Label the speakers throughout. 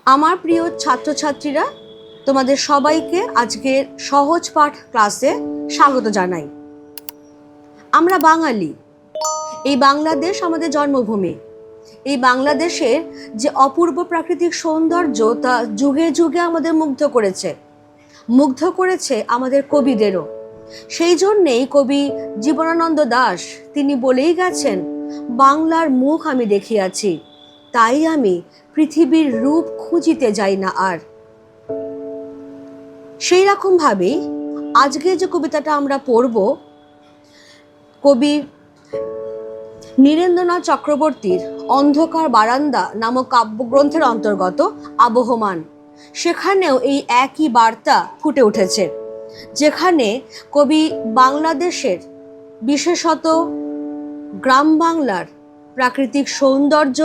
Speaker 1: আমার প্রিয় ছাত্রছাত্রীরা, তোমাদের সবাইকে আজকের সহজ পাঠ ক্লাসে স্বাগত জানাই। আমরা বাঙালি, এই বাংলাদেশ আমাদের জন্মভূমি। এই বাংলাদেশের যে অপূর্ব প্রাকৃতিক সৌন্দর্য তা যুগে যুগে আমাদের মুগ্ধ করেছে আমাদের কবিদেরও। সেই জন্যেই কবি জীবনানন্দ দাশ তিনি বলেই গেছেন, বাংলার মুখ আমি দেখিয়াছি, তাই আমি পৃথিবীর রূপ খুঁজিতে যাই না আর। সেই রকম ভাবেই আজকে যে কবিতাটা আমরা পড়ব, কবি নীরেন্দ্রনাথ চক্রবর্তীর অন্ধকার বারান্দা নামক কাব্যগ্রন্থের অন্তর্গত আবহমান। সেখানেও এই একই বার্তা ফুটে উঠেছে, যেখানে কবি বাংলাদেশের বিশেষত গ্রাম বাংলার প্রাকৃতিক সৌন্দর্য,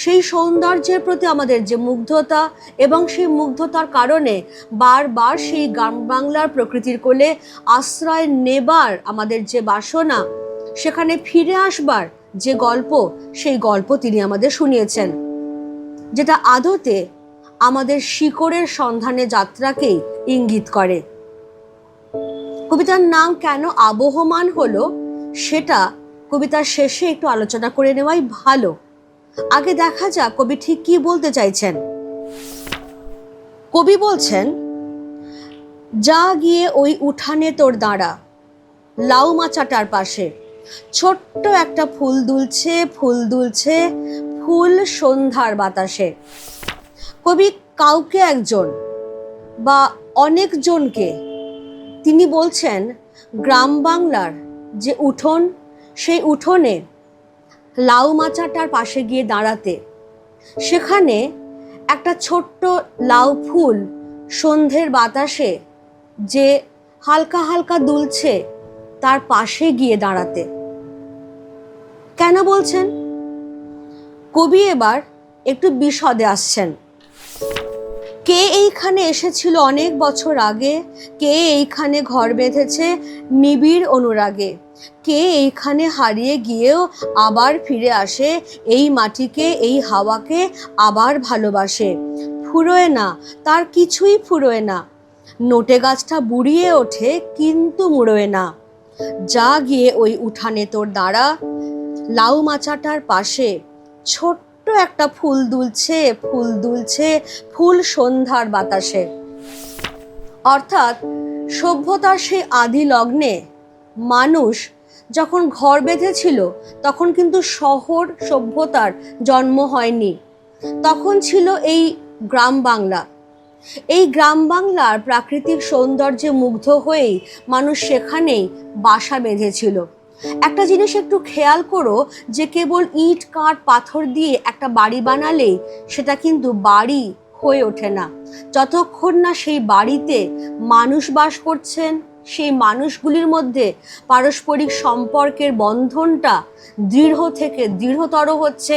Speaker 1: সেই সৌন্দর্যের প্রতি আমাদের যে মুগ্ধতা এবং সেই মুগ্ধতার কারণে বারবার সেই গ্রাম বাংলার প্রকৃতির কোলে আশ্রয় নেবার আমাদের যে বাসনা, সেখানে ফিরে আসবার যে গল্প, সেই গল্প তিনি আমাদের শুনিয়েছেন, যেটা আদতে আমাদের শিকড়ের সন্ধানে যাত্রাকেই ইঙ্গিত করে। কবিতার নাম কেন আবহমান হলো সেটা কবিতার শেষে একটু আলোচনা করে নেওয়াই ভালো। আগে দেখা যাক কবি ঠিক কি বলতে চাইছেন। কবি বলছেন, যা গিয়ে ওই উঠানে তোর দাঁড়া, লাউ মাচাটার পাশে ছোট্ট একটা ফুল দুলছে ফুল সন্ধ্যার বাতাসে। কবি কাউকে একজন বা অনেকজনকে তিনি বলছেন গ্রাম বাংলার যে উঠোন, সেই উঠোনে লাউ মাচাটার পাশে গিয়ে দাঁড়াতে। সেখানে একটা ছোট্ট লাউ ফুল সন্ধ্যের বাতাসে যে হালকা হালকা দুলছে, তার পাশে গিয়ে দাঁড়াতে। কেন বলছেন? কবি এবার একটু বিশদে আসছেন। কে এইখানে এসেছিল অনেক বছর আগে, কে এইখানে ঘর বেঁধেছে নিবিড় অনুরাগে, কে এইখানে হারিয়ে গিয়েও আবার ফিরে আসে, এই মাটিকে এই হাওয়াকে আবার ভালোবাসে। ফুরোয় না, তার কিছুই ফুরোয় না, নোটে গাছটা বুড়িয়ে ওঠে কিন্তু মুড়োয় না। যা গিয়ে ওই উঠানে তোর দাঁড়া, লাউ মাচাটার পাশে ছোট্ট একটা ফুল দুলছে ফুল সন্ধ্যার বাতাসে। অর্থাৎ সভ্যতার সেই আদি লগ্নে মানুষ যখন ঘর বেঁধেছিল, তখন কিন্তু শহর সভ্যতার জন্ম হয়নি, তখন ছিল এই গ্রাম বাংলা। এই গ্রাম বাংলার প্রাকৃতিক সৌন্দর্যে মুগ্ধ হয়েই মানুষ সেখানেই বাসা বেঁধেছিল। একটা জিনিস একটু খেয়াল করো, যে কেবল ইট কাঠ পাথর দিয়ে একটা বাড়ি বানালেই সেটা কিন্তু বাড়ি হয়ে ওঠে না, যতক্ষণ না সেই বাড়িতে মানুষ বাস করছেন, সেই মানুষগুলির মধ্যে পারস্পরিক সম্পর্কের বন্ধনটা দৃঢ় থেকে দৃঢ়তর হচ্ছে,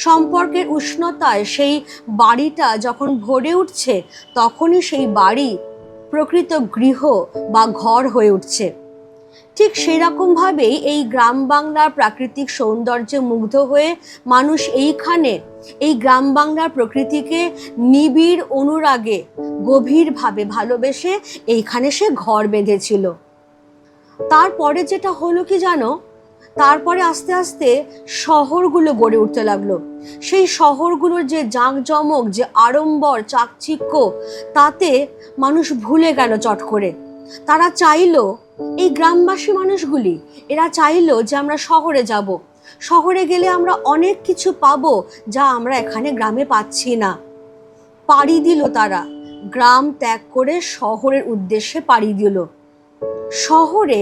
Speaker 1: সম্পর্কের উষ্ণতায় সেই বাড়িটা যখন ভরে উঠছে, তখনই সেই বাড়ি প্রকৃত গৃহ বা ঘর হয়ে উঠছে। ঠিক সেই রকমভাবেই এই গ্রাম বাংলার প্রাকৃতিক সৌন্দর্যে মুগ্ধ হয়ে মানুষ এইখানে এই গ্রাম বাংলার প্রকৃতিকে নিবিড় অনুরাগে গভীরভাবে ভালোবেসে এইখানে সে ঘর বেঁধেছিল। তারপরে যেটা হলো কি জানো, তারপরে আস্তে আস্তে শহরগুলো গড়ে উঠতে লাগলো। সেই শহরগুলোর যে জাঁকজমক, যে আড়ম্বর চাকচিক্য, তাতে মানুষ ভুলে গেল চট করে। তারা চাইলো, এই গ্রামবাসী মানুষগুলি এরা চাইলো যে আমরা শহরে যাব, শহরে গেলে আমরা অনেক কিছু পাবো যা আমরা এখানে গ্রামে পাচ্ছি না। পাড়ি দিল তারা, গ্রাম ত্যাগ করে শহরের উদ্দেশ্যে পাড়ি দিল। শহরে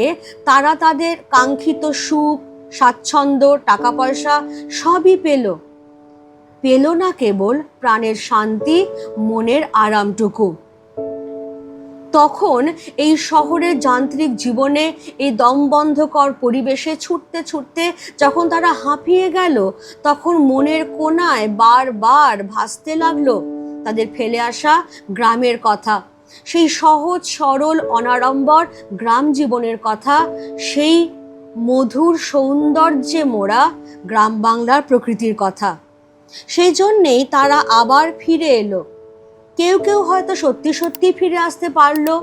Speaker 1: তারা তাদের কাঙ্ক্ষিত সুখ, স্বাচ্ছন্দ্য, টাকা পয়সা সবই পেল না কেবল প্রাণের শান্তি, মনের আরামটুকু। তখন এই শহরের যান্ত্রিক জীবনে, এই দমবন্ধকর পরিবেশে ছুটতে যখন তারা হাঁপিয়ে গেল, তখন মনের কোণায় বারবার ভাসতে লাগলো তাদের ফেলে আসা গ্রামের কথা, সেই সহজ সরল অনাড়ম্বর গ্রাম জীবনের কথা, সেই মধুর সৌন্দর্যে মোড়া গ্রাম বাংলার প্রকৃতির কথা। সেই জন্যেই তারা আবার ফিরে এলো কেউ কেউ হয়তো সত্যি সত্যি ফিরে আসতে পারলো,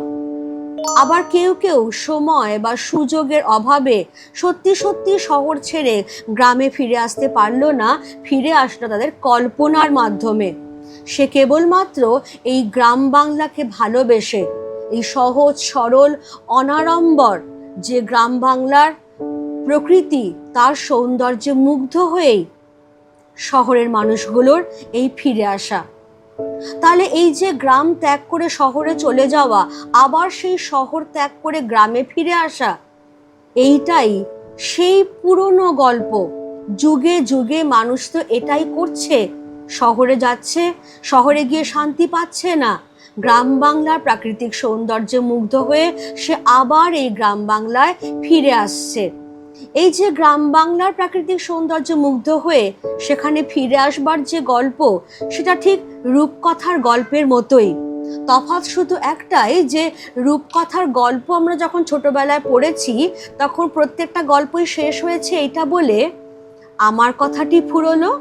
Speaker 1: আবার কেউ কেউ সময় বা সুযোগের অভাবে সত্যি সত্যি শহর ছেড়ে গ্রামে ফিরে আসতে পারলো না, ফিরে আসলো তাদের কল্পনার মাধ্যমে। সে কেবলমাত্র এই গ্রাম বাংলাকে ভালোবেসে, এই সহজ সরল অনাড়ম্বর যে গ্রাম বাংলার প্রকৃতি, তার সৌন্দর্যে মুগ্ধ হয়েই শহরের মানুষগুলোর এই ফিরে আসা। তাহলে এই যে গ্রাম ত্যাগ করে শহরে চলে যাওয়া, আবার সেই শহর ত্যাগ করে গ্রামে ফিরে আসা, এইটাই সেই পুরনো গল্প। যুগে যুগে মানুষ তো এটাই করছে, শহরে যাচ্ছে, শহরে গিয়ে শান্তি পাচ্ছে না, গ্রাম বাংলার প্রাকৃতিক সৌন্দর্যে মুগ্ধ হয়ে সে আবার এই গ্রাম বাংলায় ফিরে আসছে। এই যে গ্রাম বাংলার প্রাকৃতিক সৌন্দর্যে মুগ্ধ হয়ে সেখানে ফিরে আসবার যে গল্প, সেটা ঠিক রূপকথার গল্পের মতোই। তফাৎ শুধু একটাই, যে রূপকথার গল্প আমরা যখন ছোটবেলায় পড়েছি তখন প্রত্যেকটা গল্পই শেষ হয়েছে এইটা বলে, আমার কথাটি ফুরোলো,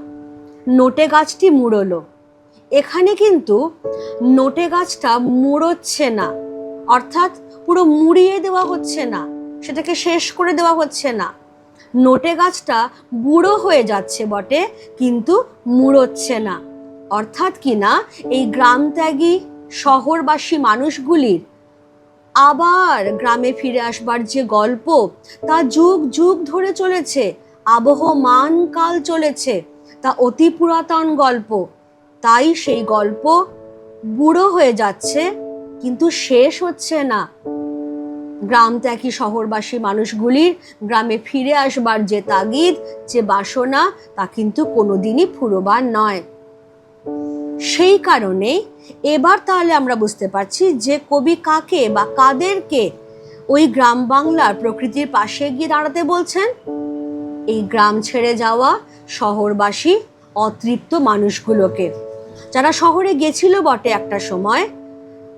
Speaker 1: নোটে গাছটি মুড়োলো। এখানে কিন্তু নোটে গাছটা মুড়োচ্ছে না, অর্থাৎ পুরো মুড়িয়ে দেওয়া হচ্ছে না, সেটাকে শেষ করে দেওয়া হচ্ছে না। নোটে গাছটা বুড়ো হয়ে যাচ্ছে বটে, কিন্তু মুড়োচ্ছে না। অর্থাৎ কি না, এই গ্রাম ত্যাগী শহরবাসী মানুষগুলির আবার গ্রামে ফিরে আসবার যে গল্প, তা যুগ যুগ ধরে চলেছে, আবহমান কাল চলেছে, তা অতি পুরাতন গল্প। তাই সেই গল্প বুড়ো হয়ে যাচ্ছে, কিন্তু শেষ হচ্ছে না। গ্রাম ত্যাগী শহরবাসী মানুষগুলির গ্রামে ফিরে আসবার যে তাগিদ, যে বাসনা, তা কিন্তু কোনোদিনই ফুরোবার নয়। সেই কারণে এবার তাহলে আমরা বুঝতে পারছি যে কবি কাকে বা কাদেরকে ওই গ্রাম বাংলার প্রকৃতির পাশে গিয়ে দাঁড়াতে বলছেন। এই গ্রাম ছেড়ে যাওয়া শহরবাসী অতৃপ্ত মানুষগুলোকে, যারা শহরে গেছিল বটে একটা সময়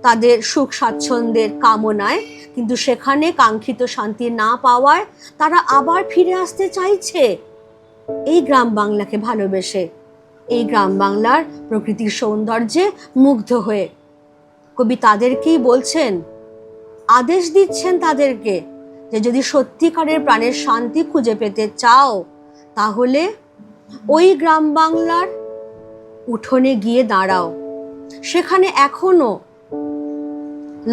Speaker 1: তাদের সুখ স্বাচ্ছন্দ্যের কামনায়, কিন্তু সেখানে কাঙ্ক্ষিত শান্তি না পাওয়ায় তারা আবার ফিরে আসতে চাইছে এই গ্রাম বাংলাকে ভালোবেসে, এই গ্রাম বাংলার প্রকৃতির সৌন্দর্যে মুগ্ধ হয়ে। কবি তাদেরকেই বলছেন, আদেশ দিচ্ছেন তাদেরকে, যে যদি সত্যিকারের প্রাণের শান্তি খুঁজে পেতে চাও, তাহলে ওই গ্রাম বাংলার উঠোনে গিয়ে দাঁড়াও। সেখানে এখনো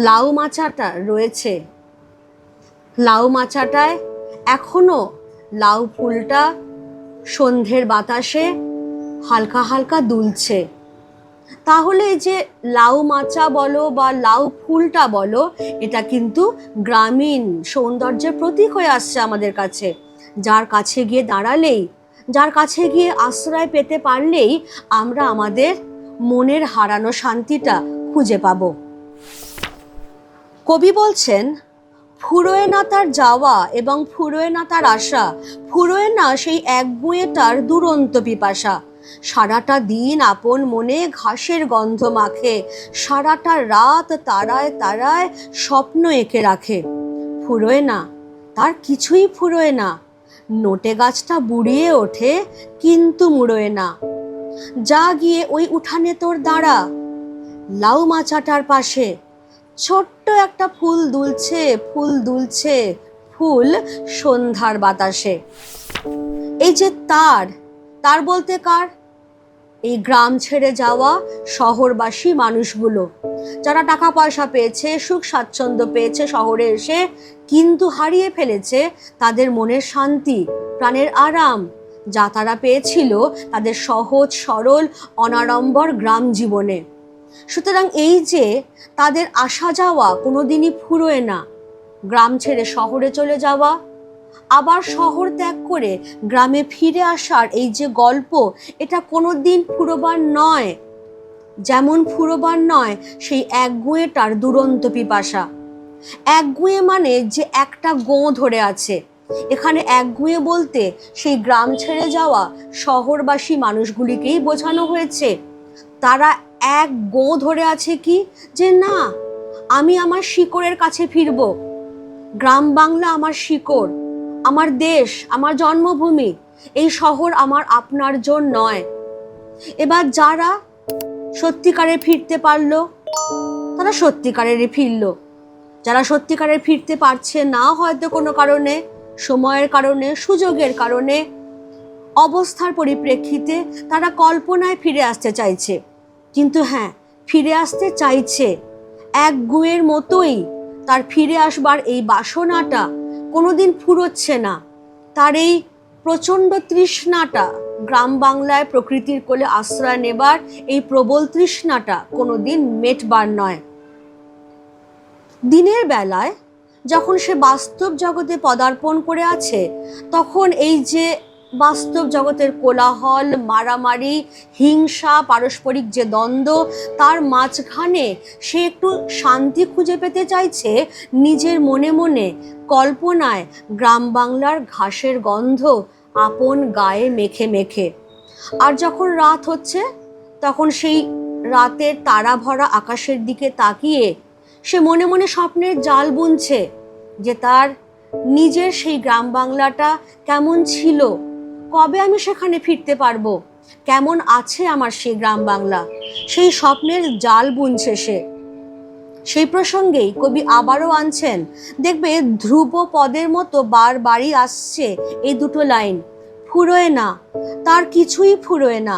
Speaker 1: লাউ মাচাটা রয়েছে, লাউ মাচাটায় এখনো লাউ ফুলটা সন্ধ্যের বাতাসে হালকা হালকা দুলছে। তাহলে যে লাউ মাচা বলো বা লাউ ফুলটা বলো, এটা কিন্তু গ্রামীণ সৌন্দর্যের প্রতীক হয়ে আসছে আমাদের কাছে। যার কাছে গিয়ে দাঁড়ালেই, যার কাছে গিয়ে আশ্রয় পেতে পারলেই আমরা আমাদের মনের হারানো শান্তিটা খুঁজে পাবো। কবি বলছেন, ফুরোয় না তার যাওয়া এবং ফুরোয় না তার আশা, ফুরোয় না সেই একগুঁয়েটার দুরন্ত পিপাসা। সারাটা দিন আপন মনে ঘাসের গন্ধ মাখে, সারাটা রাত তারায় তারায় স্বপ্ন এঁকে রাখে। ফুরোয় না, তার কিছুই ফুরোয় না। নোটে গাছটা বুড়িয়ে ওঠে, কিন্তু মুড়োয় না। যা গিয়ে ওই উঠানে তোর দাঁড়া, লাউ মাচাটার পাশে ছোট্ট একটা ফুল দুলছে, ফুল দুলছে, ফুল সন্ধ্যার বাতাসে। এই যে তার বলতে কার? এই গ্রাম ছেড়ে যাওয়া শহরবাসী মানুষগুলো, যারা টাকা পয়সা পেয়েছে, সুখ স্বাচ্ছন্দ্য পেয়েছে শহরে এসে, কিন্তু হারিয়ে ফেলেছে তাদের মনের শান্তি, প্রাণের আরাম, যা তারা পেয়েছিল তাদের সহজ সরল অনাড়ম্বর গ্রাম জীবনে। সুতরাং এই যে তাদের আসা যাওয়া কোনোদিনই ফুরোয় না, গ্রাম ছেড়ে শহরে চলে যাওয়া, আবার শহর ত্যাগ করে গ্রামে ফিরে আসার এই যে গল্প, এটা কোনোদিন ফুরোবার নয়। যেমন ফুরোবার নয় সেই একগুঁয়েটার দুরন্ত পিপাসা। একগুঁয়ে মানে যে একটা গোঁ ধরে আছে। এখানে একগুঁয়ে বলতে সেই গ্রাম ছেড়ে যাওয়া শহরবাসী মানুষগুলিকেই বোঝানো হয়েছে। তারা এক গোঁ ধরে আছে কি, যে না, আমি আমার শিকড়ের কাছে ফিরব। গ্রাম বাংলা আমার শিকড়, আমার দেশ, আমার জন্মভূমি। এই শহর আমার আপনার জন নয়। এবার যারা সত্যিকারে ফিরতে পারলো, তারা সত্যিকারেরই ফিরল। যারা সত্যিকারের ফিরতে পারছে না, হয়তো কোনো কারণে, সময়ের কারণে, সুযোগের কারণে, অবস্থার পরিপ্রেক্ষিতে, তারা কল্পনায় ফিরে আসতে চাইছে। কিন্তু হ্যাঁ, ফিরে আসতে চাইছে, এক গুয়ের মতোই তার ফিরে আসবার এই বাসনাটা কোনোদিন ফুরোচ্ছে না। তার এই প্রচণ্ড তৃষ্ণাটা, গ্রাম বাংলায় প্রকৃতির কোলে আশ্রয় নেবার এই প্রবল তৃষ্ণাটা কোনোদিন মেটবার নয়। দিনের বেলায় যখন সে বাস্তব জগতে পদার্পণ করে আছে, তখন এই যে বাস্তব জগতের কোলাহল, মারামারি, হিংসা, পারস্পরিক যে দ্বন্দ্ব, তার মাঝখানে সে একটু শান্তি খুঁজে পেতে চাইছে নিজের মনে মনে, কল্পনায় গ্রাম বাংলার ঘাসের গন্ধ আপন গায়ে মেখে মেখে। আর যখন রাত হচ্ছে, তখন সেই রাতের তারা ভরা আকাশের দিকে তাকিয়ে সে মনে মনে স্বপ্নের জাল বুনছে যে তার নিজের সেই গ্রাম বাংলাটা কেমন ছিল, কবে আমি সেখানে ফিরতে পারবো, কেমন আছে আমার সেই গ্রাম বাংলা, সেই স্বপ্নের জাল বুনছে সে। সেই প্রসঙ্গেই কবি আবারও আনছেন, দেখবে ধ্রুব পদের মতো বারবারই আসছে এই দুটো লাইন, ফুরোয় না, তার কিছুই ফুরোয় না,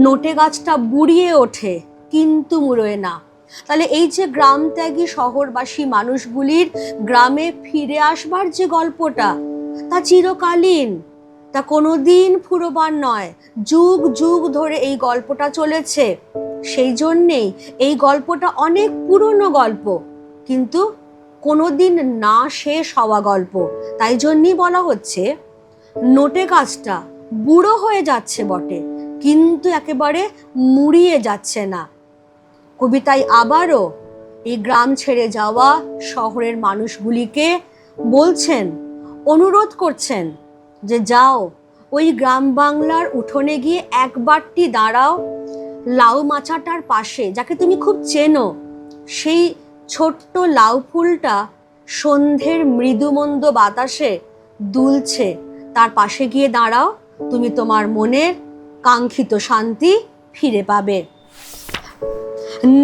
Speaker 1: নোটে গাছটা বুড়িয়ে ওঠে কিন্তু মুড়োয় না। তাহলে এই যে গ্রাম ত্যাগী শহরবাসী মানুষগুলির গ্রামে ফিরে আসবার যে গল্পটা, তা চিরকালীন, তা কোনোদিন ফুরোবার নয়। যুগ যুগ ধরে এই গল্পটা চলেছে। সেই জন্যেই এই গল্পটা অনেক পুরনো গল্প, কিন্তু কোনোদিন না শেষ হওয়া গল্প। তাই জন্যই বলা হচ্ছে, নোটে গাছটা বুড়ো হয়ে যাচ্ছে বটে, কিন্তু একেবারে মুড়িয়ে যাচ্ছে না। কবিতায় আবারও এই গ্রাম ছেড়ে যাওয়া শহরের মানুষগুলিকে বলছেন, অনুরোধ করছেন যে যাও, ওই গ্রাম বাংলার উঠোনে গিয়ে একবারটি দাঁড়াও, লাউ মাচাটার পাশে, যাকে তুমি খুব চেনো, সেই ছোট্ট লাউ ফুলটা সন্ধ্যের মৃদুমন্দ বাতাসে দুলছে, তার পাশে গিয়ে দাঁড়াও, তুমি তোমার মনের কাঙ্ক্ষিত শান্তি ফিরে পাবে।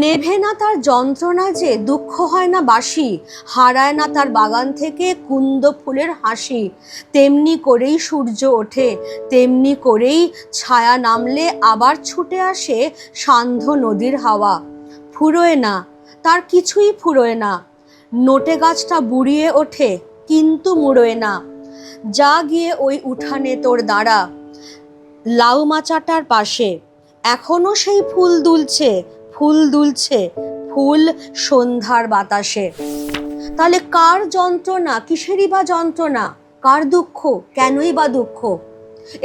Speaker 1: নেভে না তার যন্ত্রণা যে, দুঃখ হয় না বাসি, হারায় না তার বাগান থেকে কুন্দ ফুলের হাসি। তেমনি করেই সূর্য ওঠে, তেমনি করেই ছায়া নামলে আবার ছুটে আসে সান্ধ্য নদীর হাওয়া। ফুরোয় না, তার কিছুই ফুরোয় না, নোটে গাছটা বুড়িয়ে ওঠে কিন্তু মুড়োয় না। যা গিয়ে ওই উঠানে তোর দাঁড়া, লাউ মাচাটার পাশে, এখনো সেই ফুল দুলছে, ফুল দুলছে, ফুল সন্ধ্যার বাতাসে। তাহলে কার যন্ত্রণা, কিসেরই বা যন্ত্রণা, কার দুঃখ, কেনই বা দুঃখ?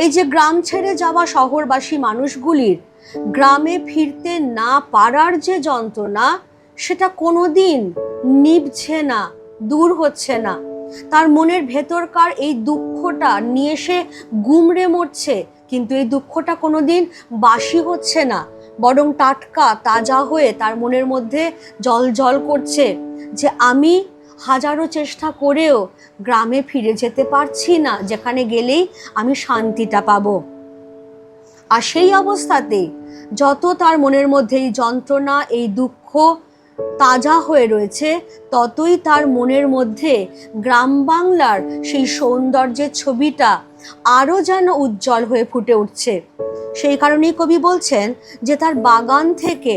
Speaker 1: এই যে গ্রাম ছেড়ে যাওয়া শহরবাসী মানুষগুলির গ্রামে ফিরতে না পারার যে যন্ত্রণা, সেটা কোনোদিন নিভছে না, দূর হচ্ছে না। তার মনের ভেতরকার এই দুঃখটা নিয়ে সে গুমড়ে মরছে, কিন্তু এই দুঃখটা কোনোদিন বাসি হচ্ছে না, বরং টাটকা তাজা হয়ে তার মনের মধ্যে জল জল করছে যে আমি হাজারো চেষ্টা করেও গ্রামে ফিরে যেতে পারছি না, যেখানে গেলেই আমি শান্তিটা পাবো। আর সেই অবস্থাতে যত তার মনের মধ্যে এই যন্ত্রণা, এই দুঃখ তাজা হয়ে রয়েছে, ততই তার মনের মধ্যে গ্রাম বাংলার সেই সৌন্দর্যের ছবিটা আরও যেন উজ্জ্বল হয়ে ফুটে উঠছে। সেই কারণেই কবি বলছেন যে তার বাগান থেকে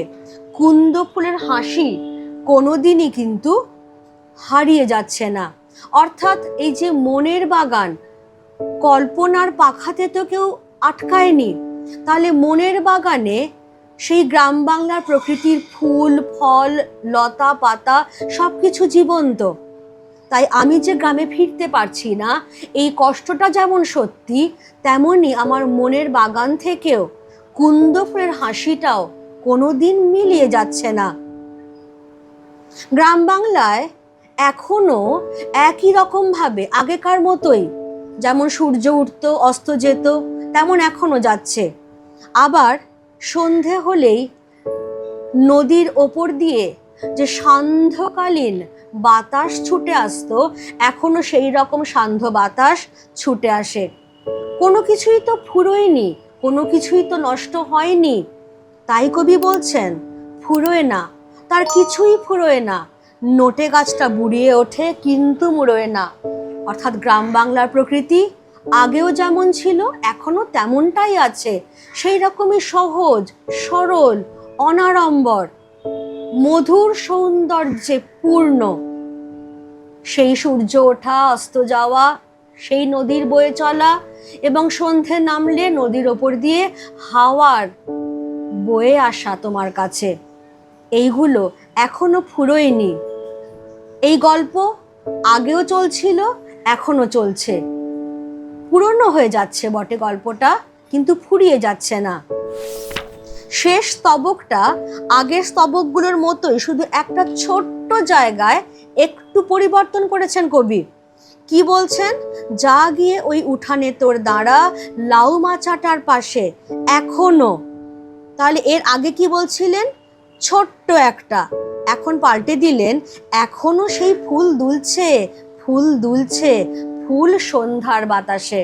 Speaker 1: কুন্দ ফুলের হাসি কোনোদিনই কিন্তু হারিয়ে যাচ্ছে না। অর্থাৎ এই যে মনের বাগান, কল্পনার পাখাতে তো কেউ আটকায়নি, তাহলে মনের বাগানে সেই গ্রাম বাংলার প্রকৃতির ফুল, ফল, লতা পাতা সব কিছু জীবন্ত। তাই আমি যে গ্রামে ফিরতে পারছি না, এই কষ্টটা যেমন সত্যি, তেমনি আমার মনের বাগান থেকেও কুন্দ ফুলের হাসিটাও কোনোদিন মিলিয়ে যাচ্ছে না। গ্রাম বাংলায় এখনো একই রকমভাবে আগেকার মতোই, যেমন সূর্য উঠতো অস্ত যেত, তেমন এখনো যাচ্ছে। আবার সন্ধে হলেই নদীর ওপর দিয়ে যে সান্ধ্যকালীন বাতাস ছুটে আসতো, এখনো সেই রকম সান্ধ্য বাতাস ছুটে আসে। কোনো কিছুই তো ফুরোয়নি, কোনো কিছুই তো নষ্ট হয়নি। তাই কবি বলছেন, ফুরোয় না, তার কিছুই ফুরোয় না, নোটে গাছটা বুড়িয়ে ওঠে কিন্তু মুড়োয় না। অর্থাৎ গ্রাম বাংলার প্রকৃতি আগেও যেমন ছিল এখনো তেমনটাই আছে, সেই রকমই সহজ, সরল, অনাড়ম্বর, মধুর সৌন্দর্যে পূর্ণ। সেই সূর্য ওঠা, অস্ত যাওয়া, সেই নদীর বয়ে চলা এবং সন্ধে নামলে নদীর ওপর দিয়ে হাওয়ার বয়ে আসা তোমার কাছে, এইগুলো এখনো ফুরোয়নি। এই গল্প আগেও চলছিল, এখনো চলছে। পুরনো হয়ে যাচ্ছে বটে গল্পটা, কিন্তু ফুরিয়ে যাচ্ছে না। শেষ স্তবকটা আগের স্তবকগুলোর মতোই, শুধু একটা ছোট্ট জায়গায় একটু পরিবর্তন করেছেন কবি। কি বলছেন? যা গিয়ে ওই উঠানে তোর দাঁড়া, লাউ মাচাটার পাশে এখনো। তাহলে এর আগে কি বলছিলেন? ছোট্ট একটা, এখন পাল্টে দিলেন এখনো সেই ফুল দুলছে, ফুল দুলছে, ফুল সন্ধ্যার বাতাসে।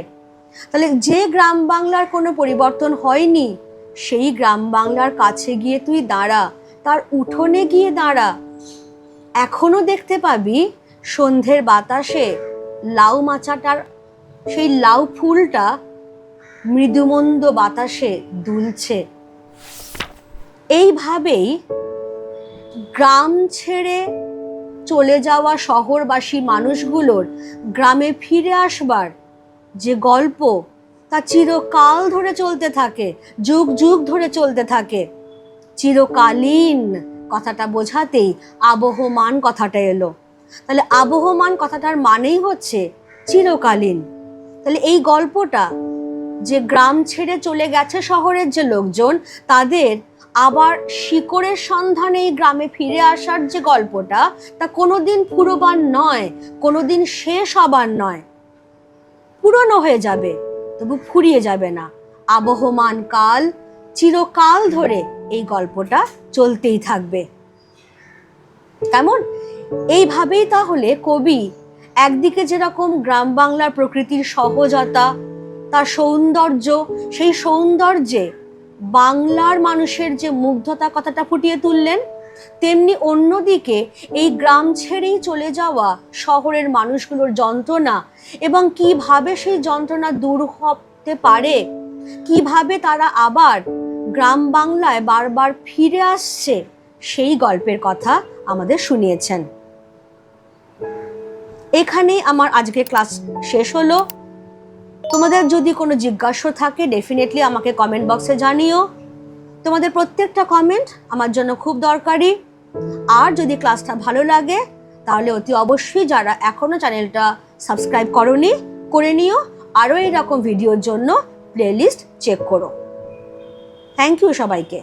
Speaker 1: তাহলে যে গ্রাম বাংলার কোনো পরিবর্তন হয়নি, সেই গ্রাম বাংলার কাছে গিয়ে তুই দাঁড়া, তার উঠোনে গিয়ে দাঁড়া, এখনো দেখতে পাবি সন্ধ্যের বাতাসে লাউ মাচাটার সেই লাউ ফুলটা মৃদুমন্দ বাতাসে দুলছে। এইভাবেই গ্রাম ছেড়ে চলে যাওয়া শহরবাসী মানুষগুলোর গ্রামে ফিরে আসবার যে গল্প, তা চিরকাল ধরে চলতে থাকে, যুগ যুগ ধরে চলতে থাকে। চিরকালীন কথাটা বোঝাতেই আবহমান কথাটা এলো। তাহলে আবহমান কথাটার মানেই হচ্ছে চিরকালীন। তাহলে এই গল্পটা যে গ্রাম ছেড়ে চলে গেছে শহরের যে লোকজন, তাদের আবার শিকড়ের সন্ধানে এই গ্রামে ফিরে আসার যে গল্পটা, তা কোনোদিন ফুরোবার নয়, কোনোদিন শেষ হবার নয়। পুরনো হয়ে যাবে তবু ফুরিয়ে যাবে না। আবহমান কাল, চিরকাল ধরে এই গল্পটা চলতেই থাকবে। কেমন? এইভাবেই তাহলে কবি একদিকে যেরকম গ্রাম বাংলার প্রকৃতির সহজতা, তার সৌন্দর্য, সেই সৌন্দর্যে বাংলার মানুষের যে মুগ্ধতা কথাটা ফুটিয়ে তুললেন, তেমনি অন্যদিকে এই গ্রাম ছেড়েই চলে যাওয়া শহরের মানুষগুলোর যন্ত্রণা এবং কিভাবে সেই যন্ত্রণা দূর হতে পারে, কিভাবে তারা আবার গ্রাম বাংলায় বারবার ফিরে আসছে, সেই গল্পের কথা আমাদের শুনিয়েছেন। এখানেই আমার আজকের ক্লাস শেষ হলো। তোমাদের যদি কোনো জিজ্ঞাসা থাকে ডেফিনেটলি আমাকে কমেন্ট বক্সে জানিও। তোমাদের প্রত্যেকটা কমেন্ট আমার জন্য খুব দরকারি। আর যদি ক্লাসটা ভালো লাগে তাহলে অতি অবশ্যই যারা এখনো চ্যানেলটা সাবস্ক্রাইব করোনি, করে নিও। আরও এইরকম ভিডিওর জন্য প্লেলিস্ট চেক করো। থ্যাংক ইউ সবাইকে।